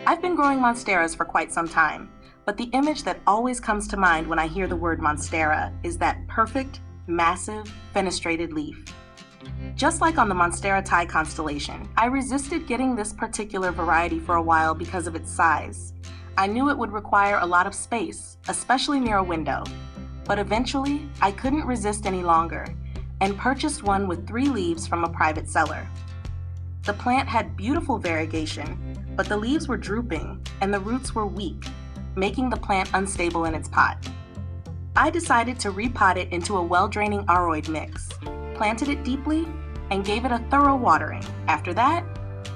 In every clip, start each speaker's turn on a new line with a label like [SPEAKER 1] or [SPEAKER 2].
[SPEAKER 1] I've been growing monsteras for quite some time, but the image that always comes to mind when I hear the word monstera is that perfect, massive, fenestrated leaf. Just like on the Monstera Thai Constellation, I resisted getting this particular variety for a while because of its size. I knew it would require a lot of space, especially near a window. But eventually, I couldn't resist any longer and purchased one with 3 leaves from a private seller. The plant had beautiful variegation, but the leaves were drooping and the roots were weak, making the plant unstable in its pot. I decided to repot it into a well-draining aroid mix, planted it deeply, and gave it a thorough watering. After that,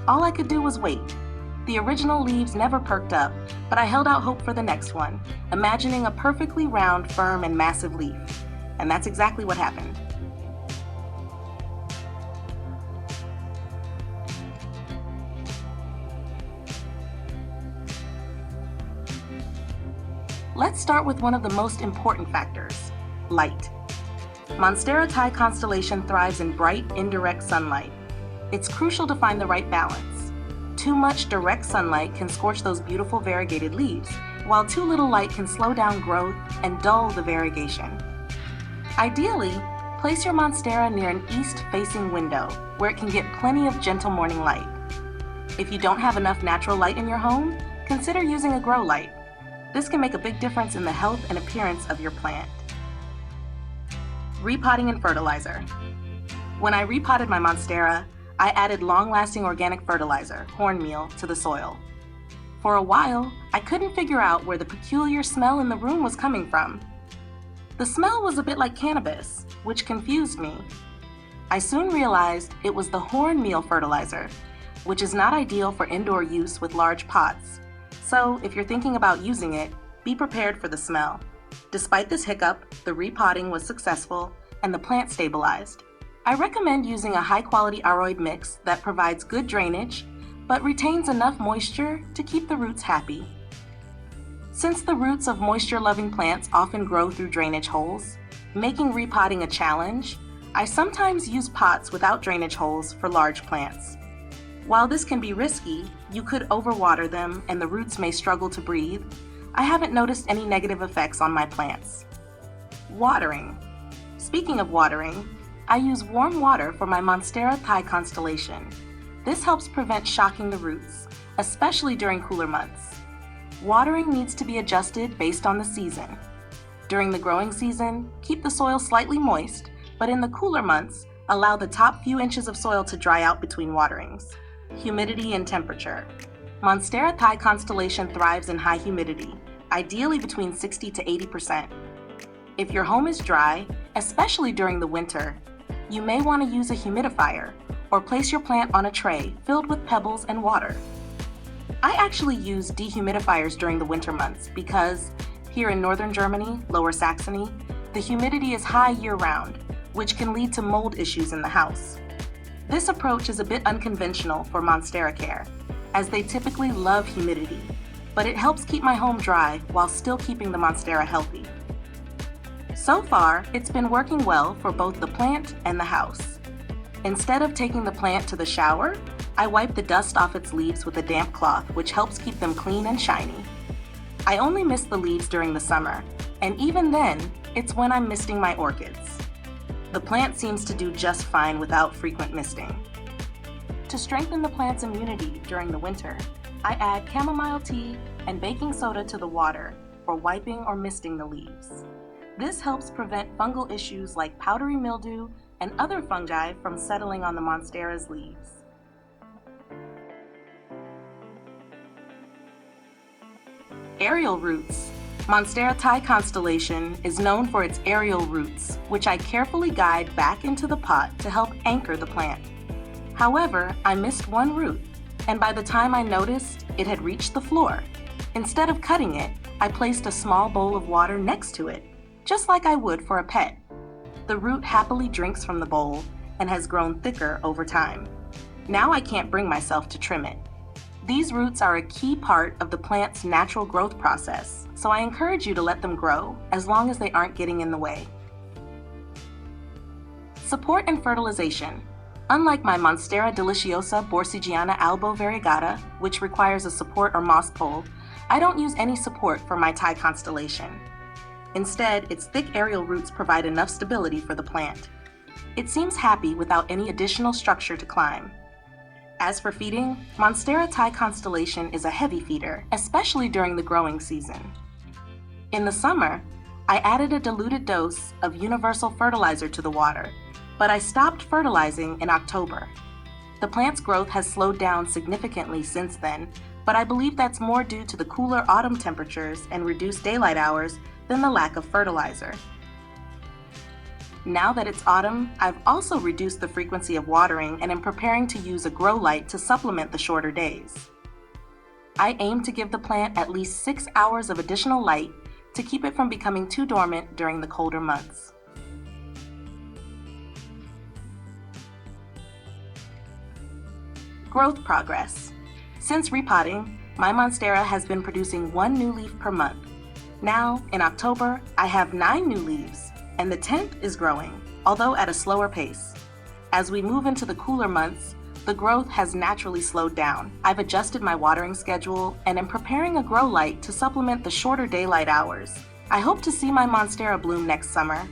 [SPEAKER 1] all I could do was wait. The original leaves never perked up, but I held out hope for the next one, imagining a perfectly round, firm, and massive leaf. And that's exactly what happened. Let's start with one of the most important factors, light. Monstera Thai Constellation thrives in bright, indirect sunlight. It's crucial to find the right balance. Too much direct sunlight can scorch those beautiful variegated leaves, while too little light can slow down growth and dull the variegation. Ideally, place your monstera near an east-facing window where it can get plenty of gentle morning light. If you don't have enough natural light in your home, consider using a grow light. This can make a big difference in the health and appearance of your plant. Repotting and fertilizer. When I repotted my monstera, I added long-lasting organic fertilizer, cornmeal, to the soil. For a while, I couldn't figure out where the peculiar smell in the room was coming from. The smell was a bit like cannabis, which confused me. I soon realized it was the hornmeal fertilizer, which is not ideal for indoor use with large pots. So if you're thinking about using it, be prepared for the smell. Despite this hiccup, the repotting was successful and the plant stabilized. I recommend using a high-quality aroid mix that provides good drainage, but retains enough moisture to keep the roots happy. Since the roots of moisture-loving plants often grow through drainage holes, making repotting a challenge, I sometimes use pots without drainage holes for large plants. While this can be risky, you could overwater them and the roots may struggle to breathe, I haven't noticed any negative effects on my plants. Watering. Speaking of watering, I use warm water for my Monstera Thai Constellation. This helps prevent shocking the roots, especially during cooler months. Watering needs to be adjusted based on the season. During the growing season, keep the soil slightly moist, but in the cooler months, allow the top few inches of soil to dry out between waterings. Humidity and temperature. Monstera Thai Constellation thrives in high humidity, ideally between 60 to 80%. If your home is dry, especially during the winter, you may want to use a humidifier or place your plant on a tray filled with pebbles and water. I actually use dehumidifiers during the winter months because here in northern Germany, Lower Saxony, the humidity is high year-round, which can lead to mold issues in the house. This approach is a bit unconventional for monstera care, as they typically love humidity, but it helps keep my home dry while still keeping the monstera healthy. So far, it's been working well for both the plant and the house. Instead of taking the plant to the shower, I wipe the dust off its leaves with a damp cloth, which helps keep them clean and shiny. I only mist the leaves during the summer, and even then, it's when I'm misting my orchids. The plant seems to do just fine without frequent misting. To strengthen the plant's immunity during the winter, I add chamomile tea and baking soda to the water for wiping or misting the leaves. This helps prevent fungal issues like powdery mildew and other fungi from settling on the monstera's leaves. Aerial roots. Monstera Thai Constellation is known for its aerial roots, which I carefully guide back into the pot to help anchor the plant. However, I missed one root, and by the time I noticed, it had reached the floor. Instead of cutting it, I placed a small bowl of water next to it, just like I would for a pet. The root happily drinks from the bowl and has grown thicker over time. Now I can't bring myself to trim it. These roots are a key part of the plant's natural growth process, so I encourage you to let them grow as long as they aren't getting in the way. Support and fertilization. Unlike my Monstera deliciosa borsigiana albo variegata, which requires a support or moss pole, I don't use any support for my Thai Constellation. Instead, its thick aerial roots provide enough stability for the plant. It seems happy without any additional structure to climb. As for feeding, Monstera Thai Constellation is a heavy feeder, especially during the growing season. In the summer, I added a diluted dose of universal fertilizer to the water, but I stopped fertilizing in October. The plant's growth has slowed down significantly since then, but I believe that's more due to the cooler autumn temperatures and reduced daylight hours than the lack of fertilizer. Now that it's autumn, I've also reduced the frequency of watering and am preparing to use a grow light to supplement the shorter days. I aim to give the plant at least 6 hours of additional light to keep it from becoming too dormant during the colder months. Growth progress. Since repotting, my Monstera has been producing 1 new leaf per month. Now, in October, I have 9 new leaves, and the 10th is growing, although at a slower pace. As we move into the cooler months, the growth has naturally slowed down. I've adjusted my watering schedule and am preparing a grow light to supplement the shorter daylight hours. I hope to see my Monstera bloom next summer.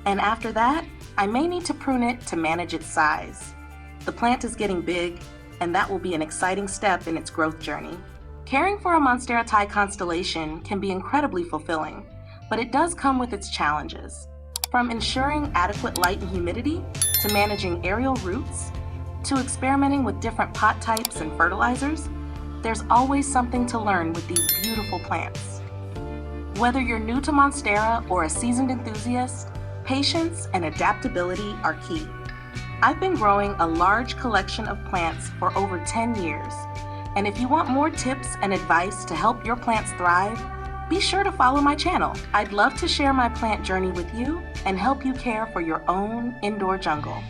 [SPEAKER 1] And after that, I may need to prune it to manage its size. The plant is getting big, and that will be an exciting step in its growth journey. Caring for a Monstera Thai Constellation can be incredibly fulfilling, but it does come with its challenges. From ensuring adequate light and humidity, to managing aerial roots, to experimenting with different pot types and fertilizers, there's always something to learn with these beautiful plants. Whether you're new to Monstera or a seasoned enthusiast, patience and adaptability are key. I've been growing a large collection of plants for over 10 years, and if you want more tips and advice to help your plants thrive, be sure to follow my channel. I'd love to share my plant journey with you and help you care for your own indoor jungle.